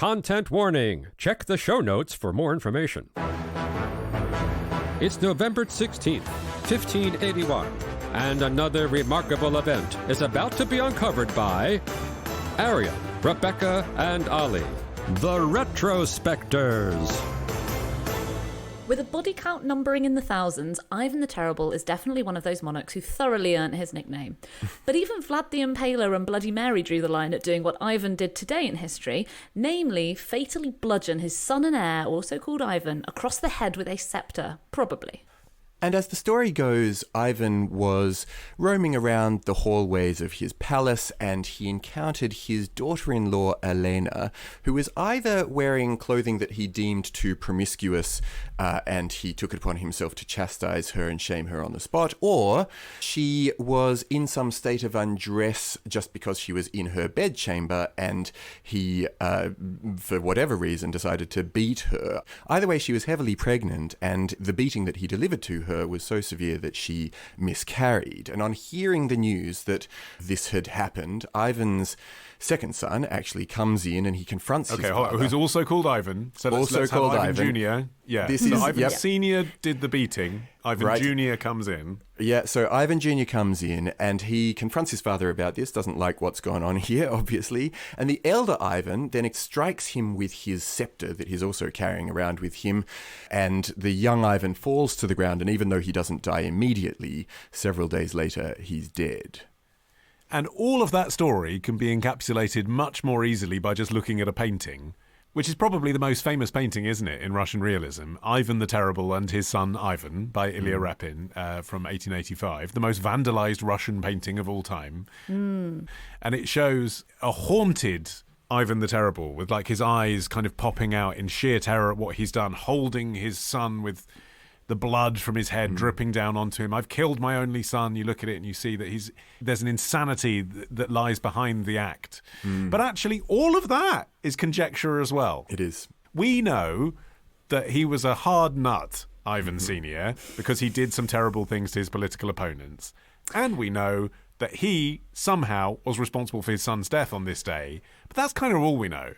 Content warning. Check the show notes for more information. It's November 16th, 1581, and another remarkable event is about to be uncovered by Arion, Rebecca, and Olly, the Retrospectors. With a body count numbering in the thousands, Ivan the Terrible is definitely one of those monarchs who thoroughly earned his nickname. But even Vlad the Impaler and Bloody Mary drew the line at doing what Ivan did today in history, namely fatally bludgeon his son and heir, also called Ivan, across the head with a sceptre, probably. And as the story goes, Ivan was roaming around the hallways of his palace and he encountered his daughter-in-law Elena, who was either wearing clothing that he deemed too promiscuous and he took it upon himself to chastise her and shame her on the spot, or she was in some state of undress just because she was in her bedchamber and he, for whatever reason, decided to beat her. Either way, she was heavily pregnant and the beating that he delivered to her was so severe that she miscarried. And on hearing the news that this had happened, Ivan's second son actually comes in and he confronts his father. Who's also called Ivan. So let's have Ivan Jr. Yeah, Ivan Sr. did the beating. Ivan Jr. comes in. Yeah, so Ivan Jr. comes in and he confronts his father about this, doesn't like what's going on here, obviously. And the elder Ivan then strikes him with his sceptre that he's also carrying around with him. And the young Ivan falls to the ground, and even though he doesn't die immediately, several days later, he's dead. And all of that story can be encapsulated much more easily by just looking at a painting, which is probably the most famous painting, isn't it, in Russian realism? Ivan the Terrible and His Son Ivan by Ilya Repin from 1885, the most vandalized Russian painting of all time. And it shows a haunted Ivan the Terrible with like his eyes kind of popping out in sheer terror at what he's done, holding his son with the blood from his head dripping down onto him. I've killed my only son. You look at it and you see that there's an insanity that lies behind the act. But actually, all of that is conjecture as well. It is. We know that he was a hard nut, Ivan Sr., because he did some terrible things to his political opponents. And we know that he somehow was responsible for his son's death on this day. But that's kind of all we know.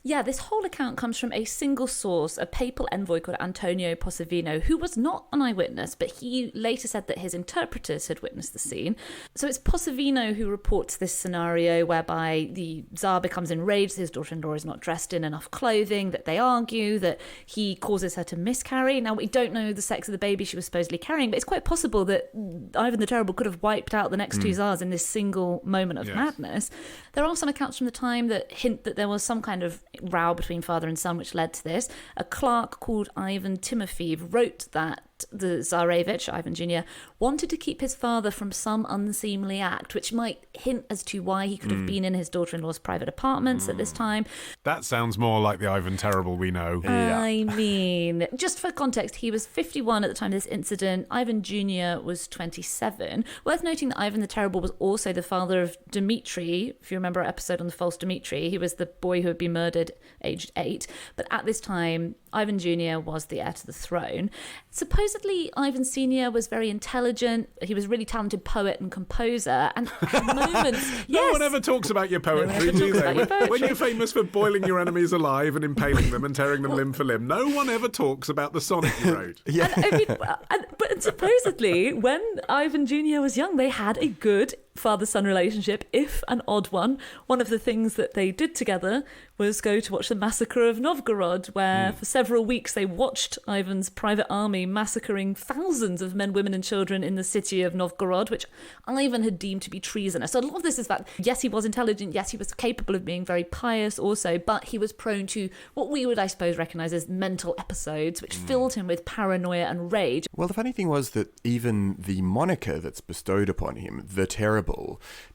Yeah, this whole account comes from a single source, a papal envoy called Antonio Posavino, who was not an eyewitness, but he later said that his interpreters had witnessed the scene. So it's Posavino who reports this scenario whereby the Tsar becomes enraged that his daughter-in-law is not dressed in enough clothing, that they argue, that he causes her to miscarry. Now, we don't know the sex of the baby she was supposedly carrying, but it's quite possible that Ivan the Terrible could have wiped out the next two Tsars in this single moment of madness. There are some accounts from the time that hint that there was some kind of row between father and son which led to this. A clerk called Ivan Timofeev wrote that the Tsarevich, Ivan Jr., wanted to keep his father from some unseemly act, which might hint as to why he could have been in his daughter-in-law's private apartments at this time. That sounds more like the Ivan Terrible we know. I mean, just for context, he was 51 at the time of this incident. Ivan Jr. was 27. Worth noting that Ivan the Terrible was also the father of Dmitri. If you remember our episode on the false Dmitri, he was the boy who had been murdered aged 8. But at this time, Ivan Jr. was the heir to the throne. Supposedly, Ivan Sr. was very intelligent. He was a really talented poet and composer. And at moments... No one ever talks about your poetry, do they? When you're famous for boiling your enemies alive and impaling them and tearing them limb for limb, no one ever talks about the sonnet you wrote. But supposedly, when Ivan Jr. was young, they had a good father-son relationship, if an odd one. One of the things that they did together was go to watch the massacre of Novgorod, where for several weeks they watched Ivan's private army massacring thousands of men, women and children in the city of Novgorod, which Ivan had deemed to be treasonous. So a lot of this is that, yes, he was intelligent, yes, he was capable of being very pious also, but he was prone to what we would, I suppose, recognise as mental episodes, which filled him with paranoia and rage. Well, the funny thing was that even the moniker that's bestowed upon him, the Terrible,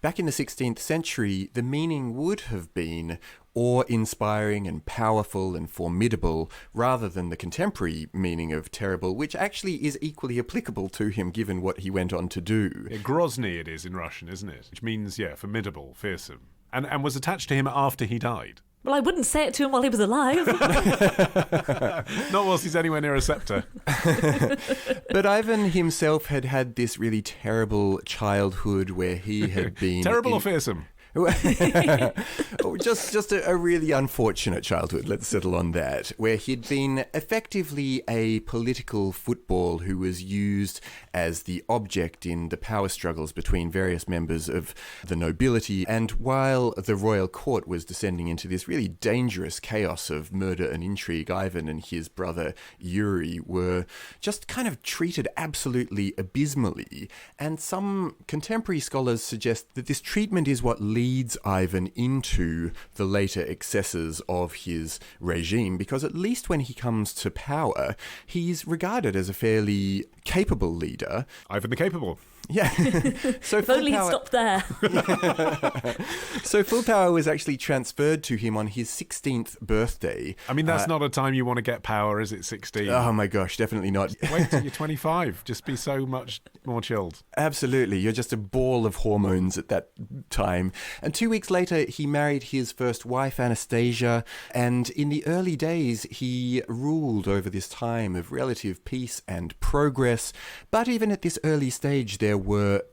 back in the 16th century, the meaning would have been awe-inspiring and powerful and formidable, rather than the contemporary meaning of terrible, which actually is equally applicable to him given what he went on to do. Yeah, Grozny it is in Russian, isn't it? Which means, formidable, fearsome. And was attached to him after he died. Well, I wouldn't say it to him while he was alive. Not whilst he's anywhere near a sceptre. But Ivan himself had this really terrible childhood where he had been... Terrible or fearsome? just a really unfortunate childhood, let's settle on that, where he'd been effectively a political football who was used as the object in the power struggles between various members of the nobility. And while the royal court was descending into this really dangerous chaos of murder and intrigue, Ivan and his brother Yuri were just kind of treated absolutely abysmally. And some contemporary scholars suggest that this treatment is what leads Ivan into the later excesses of his regime, because at least when he comes to power, he's regarded as a fairly capable leader. Ivan the Capable. Yeah. So if only he'd stopped there. So full power was actually transferred to him on his 16th birthday. I mean, that's not a time you want to get power, is it, 16? Oh my gosh, definitely not. Wait till you're 25. Just be so much more chilled. Absolutely. You're just a ball of hormones at that time. And 2 weeks later, he married his first wife, Anastasia. And in the early days, he ruled over this time of relative peace and progress. But even at this early stage, there were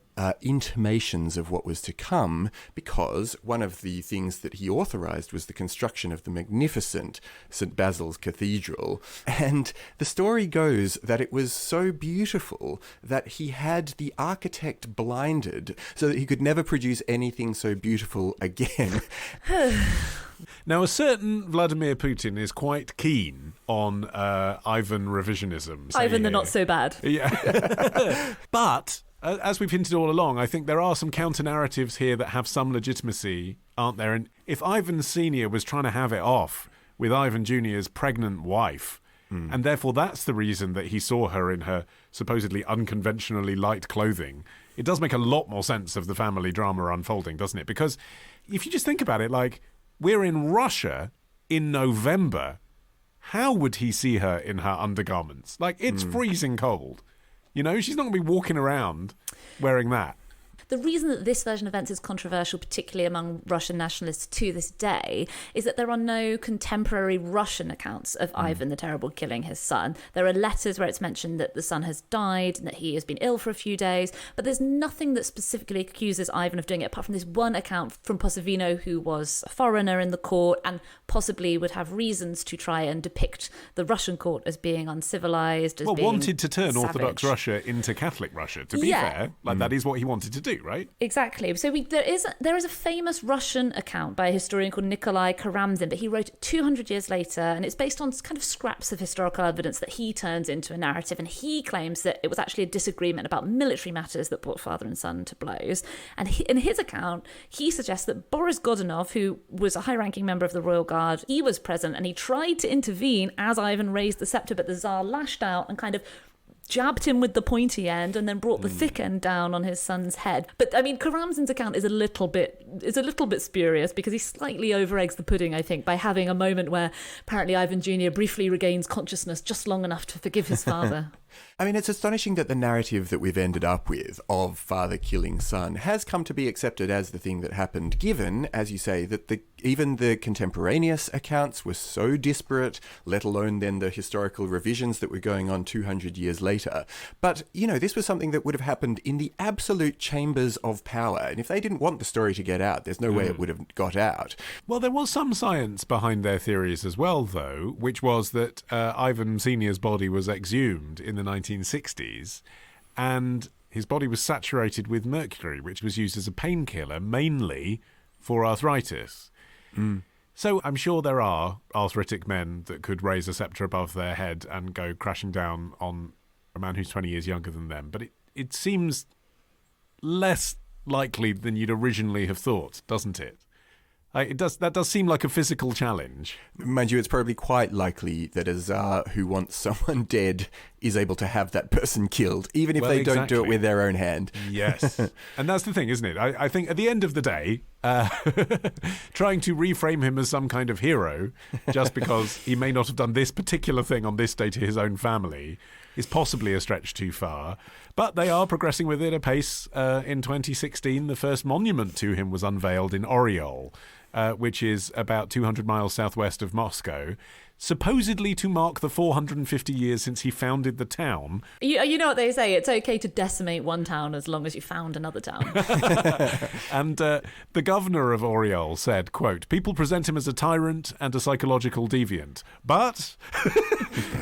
intimations of what was to come, because one of the things that he authorized was the construction of the magnificent St. Basil's Cathedral. And the story goes that it was so beautiful that he had the architect blinded so that he could never produce anything so beautiful again. Now, a certain Vladimir Putin is quite keen on Ivan revisionism. Ivan the not so bad. Yeah. But as we've hinted all along, I think there are some counter-narratives here that have some legitimacy, aren't there? And if Ivan Sr. was trying to have it off with Ivan Jr.'s pregnant wife, and therefore that's the reason that he saw her in her supposedly unconventionally light clothing, it does make a lot more sense of the family drama unfolding, doesn't it? Because if you just think about it, like, we're in Russia in November. How would he see her in her undergarments? Like, it's freezing cold. You know, she's not going to be walking around wearing that. The reason that this version of events is controversial, particularly among Russian nationalists to this day, is that there are no contemporary Russian accounts of Ivan the Terrible killing his son. There are letters where it's mentioned that the son has died and that he has been ill for a few days, but there's nothing that specifically accuses Ivan of doing it, apart from this one account from Posavino, who was a foreigner in the court and possibly would have reasons to try and depict the Russian court as being uncivilized, as being wanted to turn savage. Orthodox Russia into Catholic Russia. To be fair, that is what he wanted to do, right? Exactly. So there is a famous Russian account by a historian called Nikolai Karamzin, but he wrote it 200 years later, and it's based on kind of scraps of historical evidence that he turns into a narrative, and he claims that it was actually a disagreement about military matters that brought father and son to blows. And in his account, he suggests that Boris Godunov, who was a high-ranking member of the Royal Guard, he was present, and he tried to intervene as Ivan raised the sceptre, but the Tsar lashed out and kind of jabbed him with the pointy end and then brought the thick end down on his son's head. But I mean, Karamzin's account is a little bit spurious, because he slightly over-eggs the pudding, I think, by having a moment where apparently Ivan Jr. briefly regains consciousness just long enough to forgive his father. I mean, it's astonishing that the narrative that we've ended up with of father killing son has come to be accepted as the thing that happened, given, as you say, that even the contemporaneous accounts were so disparate, let alone then the historical revisions that were going on 200 years later. But, you know, this was something that would have happened in the absolute chambers of power. And if they didn't want the story to get out, there's no way it would have got out. Well, there was some science behind their theories as well, though, which was that Ivan Sr.'s body was exhumed in the 1960s, and his body was saturated with mercury, which was used as a painkiller mainly for arthritis. So I'm sure there are arthritic men that could raise a sceptre above their head and go crashing down on a man who's 20 years younger than them. But it seems less likely than you'd originally have thought, doesn't it? That does seem like a physical challenge. Mind you, it's probably quite likely that a Tsar who wants someone dead is able to have that person killed, even if they don't do it with their own hand. Yes. And that's the thing, isn't it? I think at the end of the day, trying to reframe him as some kind of hero just because he may not have done this particular thing on this day to his own family is possibly a stretch too far. But they are progressing with it apace. In 2016, the first monument to him was unveiled in Oriol. which is about 200 miles southwest of Moscow, supposedly to mark the 450 years since he founded the town. You know what they say, it's okay to decimate one town as long as you found another town. And the governor of Oriol said, quote, "People present him as a tyrant and a psychological deviant. But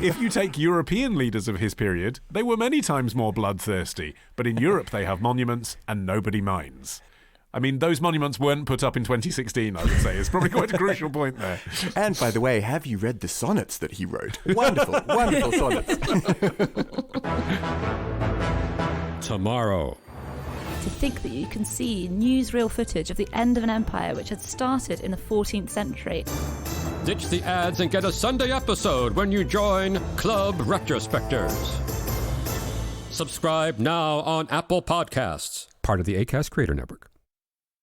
if you take European leaders of his period, they were many times more bloodthirsty. But in Europe they have monuments and nobody minds." I mean, those monuments weren't put up in 2016, I would say. It's probably quite a crucial point there. And by the way, have you read the sonnets that he wrote? Wonderful, wonderful sonnets. Tomorrow. To think that you can see newsreel footage of the end of an empire which had started in the 14th century. Ditch the ads and get a Sunday episode when you join Club Retrospectors. Subscribe now on Apple Podcasts, part of the Acast Creator Network.